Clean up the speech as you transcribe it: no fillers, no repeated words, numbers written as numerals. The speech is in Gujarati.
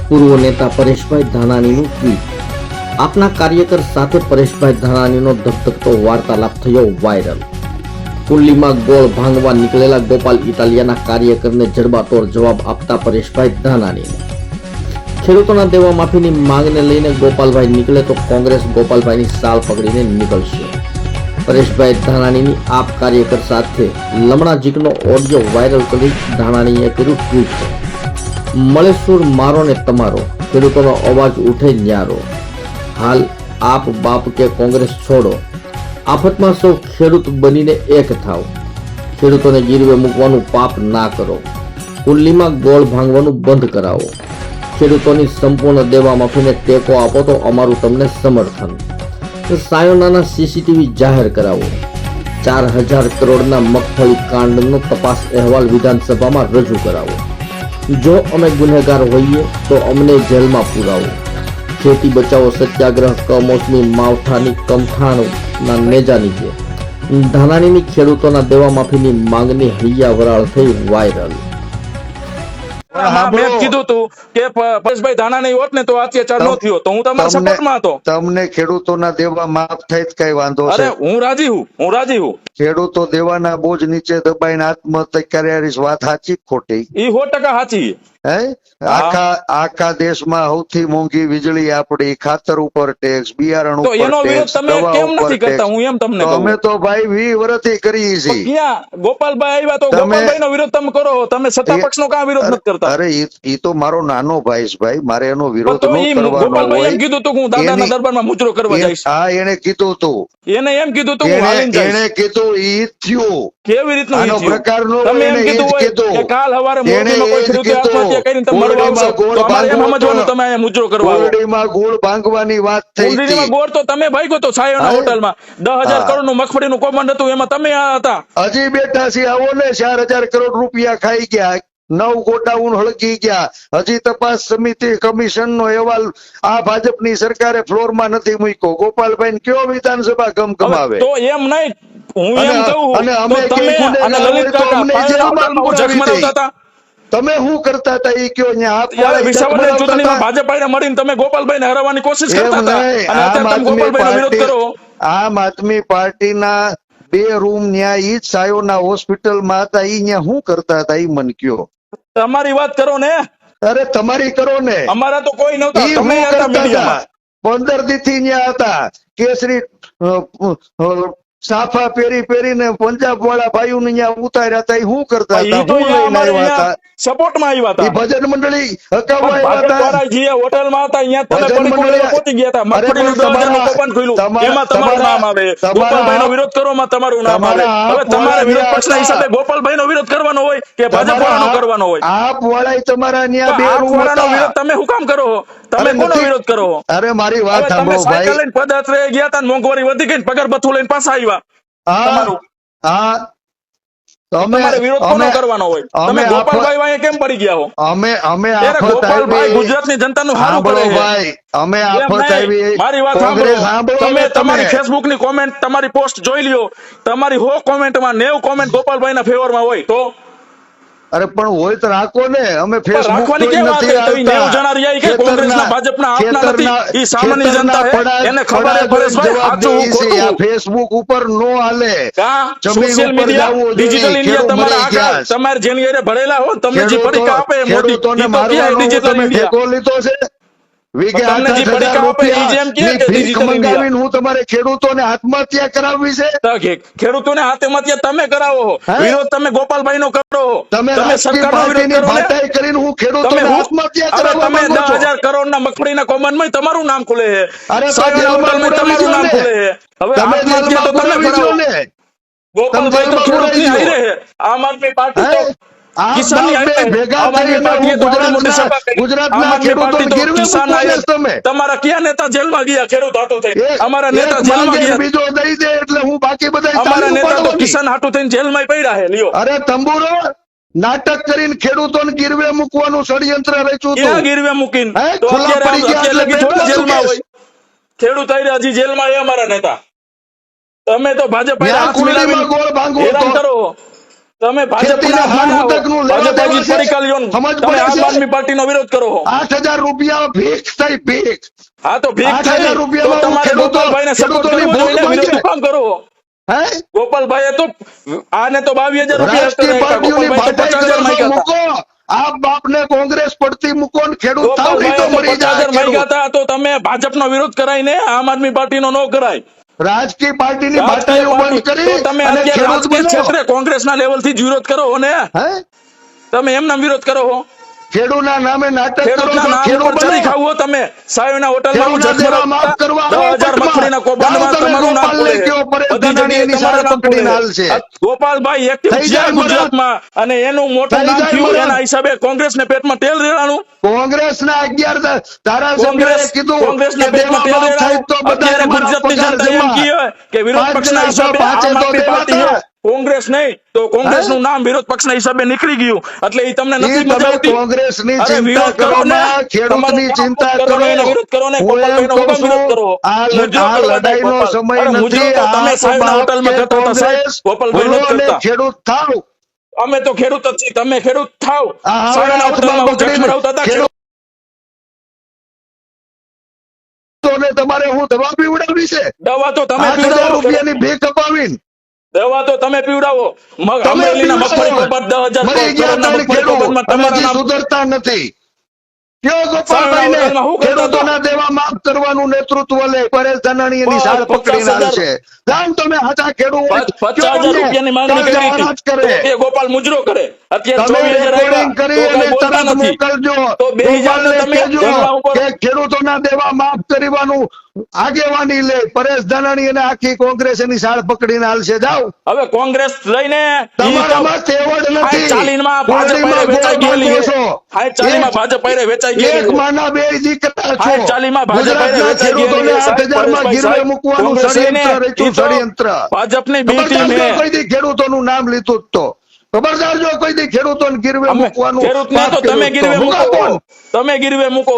પૂર્વ નેતા પરેશભાઈ ધાનાણીનું ટ્વીટ। આપના કાર્યકર સાથે પરેશભાઈ ધાનાણીનો ધગધગતો વાર્તાલાપ થયો વાયરલ। કુંડલીમાં ગોળ ભાંગવા નીકળેલા ગોપાલ ઇટાલિયાના કાર્યકરને જડબાતોડ જવાબ આપતા પરેશભાઈ ધાનાણી। ખેડૂતોના દેવા માફીની માંગને લઈને ગોપાલભાઈ નીકળે તો કોંગ્રેસ ગોપાલભાઈની સાલ પકડીને નીકળશે। પરેશભાઈ ધાનાણીની આપ કાર્યકર સાથે લમણાજીકનો ઓડિયો વાયરલ કરી ધાનાણીએ કર્યું ટ્વીટ। મળે સુર મારો ને તમારો, ખેડૂતોનો અવાજ ઉઠે ન્યારો। હાલ આપ બાપ કે કોંગ્રેસ છોડો, આફતમાં સૌ ખેડૂત બનીને એક થાવ। ખેડૂતોને ગીરવે મૂકવાનું પાપ ના કરો, કુંડલીમાં ગોળ ભાંગવાનું બંધ કરાવો। ખેડૂતોની સંપૂર્ણ દેવા માફીને ટેકો આપો તો અમારું તમને સમર્થન। સાયોનાના સીસીટીવી જાહેર કરાવો। 4000 કરોડના મગફળી કાંડનો તપાસ અહેવાલ વિધાનસભામાં રજૂ કરાવો। જો અમે ગુનેગાર હોઈએ તો અમને જેલમાં પુરાવો। ખેતી બચાવો સત્યાગ્રહ કમોસમી માવઠાની કમઠાણના નેજા નીચે ધાનાણીની ખેડૂતોના દેવા માફીની માંગની હૈયા વરાળ થઈ વાયરલ। મેં કીધું તું કે પરેશભાઈ ધાનાણી હોત ને તો અત્યાચાર ન થયો તો હું તમારા સપોર્ટમાં હતો। તમને ખેડૂતોના દેવા માફ થાય કઈ વાંધો છે? અરે હું રાજી હું। ખેડૂતો દેવાના બોજ નીચે દબાઈને આત્મહત્યા કર્યાની વાત સાચી ખોટી? ઈ 100% સાચી। હે આખા દેશમાં સૌથી મોંઘી વીજળી આપડી, ખાતર ઉપર ટેક્સ, બિયારણ ઉપર એનો વિરોધ ટેક્સ, તમે કેમ નથી કરતા? હું એમ તમને કહું। અમે તો ભાઈ 20 વર્ષથી કરીએ છીએ। ક્યાં ગોપાલભાઈ આવ્યા તો ગોપાલભાઈનો વિરોધ તમે કરો, તમે સત્તા પક્ષનો કાં વિરોધ નથી કરતા? અરે ઈ તો મારો નાનો ભાઈ છે ભાઈ, મારે એનો વિરોધ ન કરવાનો હોય। ગોપાલભાઈ એમ કીધું તું હું દાદાના દરબારમાં મુજરો કરવા જઈશ। હા એને કીધું તું, એને એમ કીધું તું હું હાલીને જઈશ। એને કીધું ઈ થયું। કેવી રીતનું આનો પ્રકારનો તમે એમ કીધું હોય કે કાલ સવારે મોરબીમાં કોઈ ખેડૂતે આત્મહત્યા કરીને તમે મરવા આવશો તો અમારે એમ સમજવાનું તમે અહીંયા મુજરો કરવા આવો। કુંડળીમાં ગોળ ભાંગવાની વાત થઈ હતી। કુંડળીમાં ગોળ તો તમે ભાગ્યો તો સાયોના હોટલમાં 10,000 કરોડનું મગફળીનું કૌભાંડ હતું, એમાં તમે હતા। હજી બેઠા છે આવો ને, 4,000 કરોડ રૂપિયા ખાઈ ગયા, 9 ગોડાઉન હળગી ગયા। હજી તપાસ સમિતિ કમિશન નો અહેવાલ આ ભાજપની સરકારે ફ્લોરમાં નથી મૂક્યો। ગોપાલભાઈ ને કયો વિધાનસભા ગમગમાવે? તો એમ નહીં, હું એમ કહું અને અમે તો તમે અને લલિત કાકા હોટલમાં જખ મરાવતા હતા। તમે શું કરતા હતા એ કયો? ત્યારે વિસાવદરની ચૂંટણીમાં ભાજપ આઈને મળીને તમે ગોપાલભાઈને હરાવવાની કોશિશ કરતા હતા અને અત્યારે તમે ગોપાલભાઈનો વિરોધ કરો। આમ આદમી પાર્ટીના 2 રૂમ ન્યા ઈ જ સાયોના હોસ્પિટલમાં હતા, ઈ ન્યા શું કરતા હતા ઈ મને કયો? તમારી વાત કરો ને। અરે તમારી કરો ને, અમારા તો કોઈ નહોતા, તમે હતા મીડિયામાં। 15 દીથી ન્યા હતા, કેસરી સાફા પહેરીને પંજાબ વાળા ભાઈઓ ને ત્યાં ઉતાર્યા હતા। શું કરતા હતા? હું લઈને આવ્યા હતા, સપોર્ટમાં આવ્યા હતા। ભજન મંડળી હકાવવા આવ્યા હતા। જે હોટલમાં હતા અહીંયા તમે પહોંચી ગયા હતા। મગફળીનું 10,000 કૌભાંડ ખુલ્યું, એમાં તમારું નામ આવે। ગોપાલભાઈનો વિરોધ કરવામાં તમારું નામ આવે। હવે તમારે વિરોધ પક્ષના હિસાબે ગોપાલભાઈનો વિરોધ કરવાનો હોય કે ભાજપ વાળાનો કરવાનો હોય? આપ વાળા તમારા ત્યાં 2 રૂમ વાળાનો વિરોધ તમે શું કામ કરો? તમે કોનો વિરોધ કરો? અરે મારી વાત સાંભળો ભાઈ, સાયકલ લઈને પદયાત્રાએ ગયા હતા, મોંઘવારી વધી ગઈ, પગાર ભથ્થું લઈને પાછા આવ્યા। તમારે વિરોધ કોનો કરવાનો હોય? તમે ગોપાલભાઈ વાંહે કેમ પડી ગયા હો? અમે ગોપાલભાઈ ગુજરાતની જનતાનું સારું કરે છે। અમે આફત આવી। મારી વાત સાંભળો, તમે તમારી ફેસબુક ની કોમેન્ટ, તમારી પોસ્ટ જોઈ લ્યો, તમારી 100 કોમેન્ટમાં 90 કોમેન્ટ ગોપાલભાઈના ફેવરમાં હોય તો? અરે પણ હોય તો રાખો ને, અમે ફેસબુક કોંગ્રેસના ભાજપના આપના નથી, ઈ સામાન્ય જનતા છે, એને ખબર છે પરેશભાઈ સાચું ખોટું। ફેસબુક ઉપર નો હાલે, સોશિયલ મીડિયા ડિજિટલ ઇન્ડિયા તમારા આગળ, તમારે જેની એરે ભરેલા હો, તમને જે પરીક્ષા આપે મોટી ડિજિટલ ઇન્ડિયા લીધો છે। તમને જે પરીક્ષા આપે ઈ જેમ કે ડિજિટલ ઇન્ડિયા હું તમારે ખેડૂતોને આત્મહત્યા કરાવવી છે? ખેડૂતોને આત્મહત્યા તમે કરાવો, વિરોધ તમે ગોપાલભાઈ નો કરો, તમે સરકારનો વિરોધ કરો ને। કરીને હું ખેડૂતોને આત્મહત્યા કરાવવા તમે માંગુ છું? 10,000 કરોડના મગફળીના કૌભાંડમાં તમારું નામ ખુલે છે, અરે તમારું નામ ખુલે છે। હવે આત્મહત્યા તો તમે કરાવો ને। ગોપાલભાઈ તો ખેડૂતની હારે છે, આમ આદમી પાર્ટી તો તમારા કયા નેતા જેલમાં ગયા ખેડૂત હાટુ થઈને? અમારા નેતા જેલમાં ગયા, બીજો દઈ દે એટલે હું બાકી બધા અમારા નેતા તો કિસાન હાટુ થઈને જેલમાં પડ્યા છે। લ્યો, અરે તંબુરો નાટક કરીને ખેડૂતોને ગીરવે મૂકવાનું ષડયંત્ર રચ્યું ક્યાં ગીરવે મૂકીને? તો અત્યારે જેલમાં હોય ખેડૂત હજી જેલમાં છે અમારા નેતા। તમે તો ભાજપ હેરાન કરો। તમે ખેતીના હાલ મુદ્દકનું લેવા દેવા છે. સમજ તમે પડે આમ છે? આદમી પાર્ટીનો વિરોધ કરો છો. 8,000 રૂપિયા ભીખ થઈ ભીખ. હા તો ભીખ 8,000 થઈ. તો રૂપિયામાં તમારે ખેડૂતો- ગોપાલભાઈને સપોર્ટ ખેડૂતોની કરવો જોઈએ ને, ભૂખ વિરોધ માંગે. કામ કરો છો? હે ગોપાલભાઈએ તો આને તો 22,000 રૂપિયા રાજકીય પાર્ટીઓની ગોપાલભાઈ તો ભાટાઈ 50,000 કરો છો, માંગ્યા હતા. મૂકો આ બાપને કોંગ્રેસ પડતી મૂકો ને ખેડૂત થાવ નહીં તો ગોપાલભાઈએ તો મરી જાય 50,000 માંગ્યા ખેડૂત. હતા. તો તમે ભાજપનો વિરોધ કરાય ને, આમ આદમી પાર્ટીનો ન કરાય. રાજકીય પાર્ટીની રાજકીય ભાટાઈઓ બંધ પાર્ટી- કરી તો તમે અને અત્યારે ખેડૂત રાજકીય બનો. ક્ષેત્રે કોંગ્રેસના લેવલથી જ વિરોધ કરો છો ને. હે તમે એમના વિરોધ કરો છો. ખેડૂતના નામે નાટક કરો ખેડૂતના છો, નામ ખેડૂત પર ચરી બનો. ખાવું હો તમે. સાહેબના હોટલમાં હું ખેડૂતના દેવા જગમગ માફ કરવા આવો 10,000 મગફળીના કૌભાંડમાં જાઓ તમે તમારું નામ ગોપાલને ખુલે. કયો, પરેશ બધી ધાનાણીની જગ્યાએ તમારું શાળા નામ પકડીને ખુલે. હાલશે. આ ગોપાલભાઈ એક્ટિવ થઈ થયા જાય મરદ. ગુજરાતમાં અને એનું મોટું થઈ નામ જાય થયું મરદ. એના હિસાબે કોંગ્રેસને પેટમાં તેલ રેડાણું. કોંગ્રેસના 11 ધારાસભ્યોએ કીધું કોંગ્રેસના કે પેટમાં દેવા તેલ માફ થાય તો રેડાણું. બધા અત્યારે અમારા ગુજરાતની પગાર જનતા એમ જમા. કહે કે વિરોધ 5 પક્ષના ના હિસાબે પાંચે આમ તો આદમી દેવા પાર્ટી હતા. છે. કોંગ્રેસ નહીં તો કોંગ્રેસનું નામ વિરોધ પક્ષના હિસાબે નીકળી ગયું. એટલે એ તમને નથી તમે મજા આવતી. કોંગ્રેસની અરે ચિંતા વિરોધ કરો કરો ને. માં, ખેડૂતની તમારું ચિંતા કામ કરો. એને વિરોધ કરો ને. હું એમ ગોપાલભાઈનો કહું હુકમ વિરોધ છું, કરો. આ મુજરો આ કરવા લડાઈનો જાય સમય અરે મુજરો નથી. તો તમે આ સાહેબના બાપ હોટલમાં કે કરતા હતા સાહેબ. કોંગ્રેસ ગોપાલભાઈ બોલો નથી અને કરતા. ખેડૂત થાવ. અમે તો ખેડૂત જ છીએ. તમે ખેડૂત થાવ. આ હાવડા સાહેબના હોટલમાં હાથમાં હું જખ પકડીને મરાવતા હતા. ખેડૂતોને તમારે હું દવા પીવડાવી છે? દવા તો તમે 8,000 પીવડાવો. રૂપિયાની ભીખ અપાવીને દવા તો તમે પીવડાવો. તમે અમરેલીના પીવડાવો. મગફળી કૌભાંડ 10,000 મરી ગયા કરોડના ત્રણ મગફળી કૌભાંડમાં ખેડૂત અને તમારા હજી નામ સુધરતા નથી. કયો સાહેબના ગોપાલભાઈને હોટલમાં હું કરતા ખેડૂતોના દેવા માફ કરવાનું નેતૃત્વ લે પરેશ ધાનાણી એની બસ, શાળ પકડીને 50,000 હાલશે. જાણ તમે હાચા ખેડૂત હોય, 50,000 કયો રૂપિયાની માંગણી અમને કરી કાળજા હતી. આરાજ કરે. તો એ ગોપાલ મુજરો કરે. અત્યારે તમે 24,000 રેકોર્ડિંગ કરી આવ્યા. તો અને કાંઈ બોલતા તરત નથી. મોકલજો. તો 2,000 ગોપાલને તમે કહેજો ધરણા ઉપર કે ખેડૂતોના દેવા માફ કરવાનું આગેવાની લે. પરેશ ધાનાણી અને આખી કોંગ્રેસ એની શાળ પકડીને હાલશે. જાઓ હવે કોંગ્રેસ લઈને તમારામાં તેવડ નથી. 40 ભાજપ કોરડીમાં હારે વેચાઈ ગોળ ગયેલી ભાગો છો. 40 ભાજપ હારે વેચાઈ એક ગયેલી માના બે દીકરા છો. 40 ભાજપ હારે ગુજરાતના વેચાઈ ખેડૂતોને ગયેલી. 8,000 માં ગીરવે મૂકવાનું કોંગ્રેસ લઈને ષડયંત્ર રચ્યું, ઈ તો ષડયંત્ર. ભાજપની બી ખબરદાર ટીમ જો હે. કોઈ દી ખેડૂતોનું નામ લીધું જ તો ખબરદાર જો કોઈ દી ખેડૂતોને ગીરવે અમે મૂકવાનું ખેડૂતને પાપ તો તમે કર્યું જ તો. ગીરવે મૂકો મૂકો. કોણ? તમે ગીરવે મૂકો.